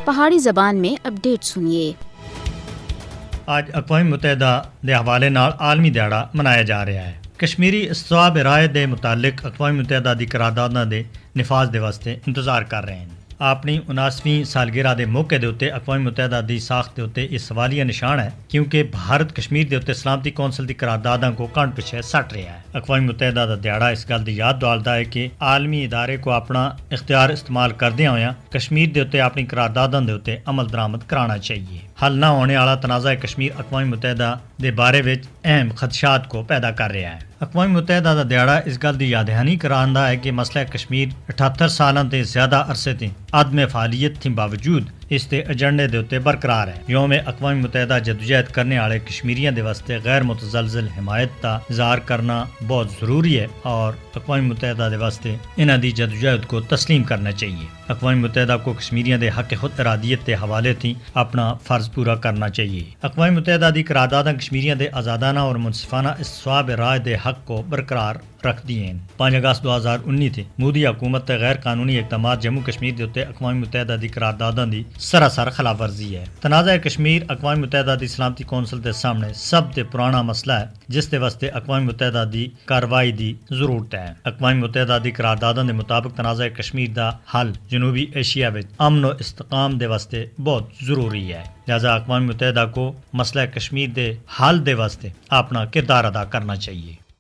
پہاڑی زبان میں اپڈیٹ سنیے۔ آج اقوام متحدہ دے حوالے نال عالمی دیہڑا منایا جا رہا ہے۔ کشمیری استصواب رائے دے متعلق اقوام متحدہ دی قرارداداں دے نفاذ دے واسطے انتظار کر رہے ہیں۔ اپنی 79ویں سالگرہ دے موقع دے اتنے اقوام متحدہ دی ساخت دے اتنے یہ سوالیہ نشان ہے کیونکہ بھارت کشمیر دے اتنے سلامتی کونسل دی قرارداداں کو کانٹ پیچھے سٹ رہا ہے۔ اقوام متحدہ دا دیہڑا اس گل دی یاد دلائتا ہے کہ عالمی ادارے کو اپنا اختیار استعمال کردیا ہویا کشمیر دے اتنے اپنی قرارداداں دے اتنے عمل درآمد کرانا چاہیے۔ حل نہ ہونے والا تنازع کشمیر اقوام متحدہ دے بارے وچ اہم خدشات کو پیدا کر رہا ہے۔ اقوام متحدہ دا دیہڑا اس گل دی یاد دہانی کراندا ہے کہ مسئلہ کشمیر 78 سالاں تے زیادہ عرصے تے عدم فعالیت تھی باوجود اس تے ایجنڈے دے اتنے برقرار ہے۔ یوم اقوام متحدہ جدوجہد کرنے والے کشمیریاں دے واسطے غیر متزلزل حمایت کا اظہار کرنا بہت ضروری ہے اور اقوام متحدہ دے واسطے انہاں دی جدوجہد کو تسلیم کرنا چاہیے۔ اقوام متحدہ کو کشمیریاں دے حق خود ارادیت کے حوالے تھی اپنا فرض پورا کرنا چاہیے۔ اقوام متحدہ دی قرارداداں کشمیریاں دے آزادانہ اور منصفانہ استصواب رائے دے حق کو برقرار رکھ دی ہیں۔ 5 اگست 2019 تھی مودی حکومت تے غیر قانونی اقدامات جموں کشمیر دے اتنے اقوام متحدہ دی قرارداداں دی سراسر خلاف ورزی ہے۔ تنازع کشمیر اقوام متحدہ دی سلامتی کونسل دے سامنے سب تے پرانا مسئلہ ہے جس دے واسطے اقوام متحدہ دی کارروائی دی ضرورت ہے۔ اقوام متحدہ دی قرارداداں دے مطابق تنازع کشمیر دا حل جنوبی ایشیا وچ امن و استحکام دے واسطے بہت ضروری ہے، لہذا اقوام متحدہ کو مسئلہ کشمیر دے حل دے واسطے اپنا کردار ادا کرنا چاہیے۔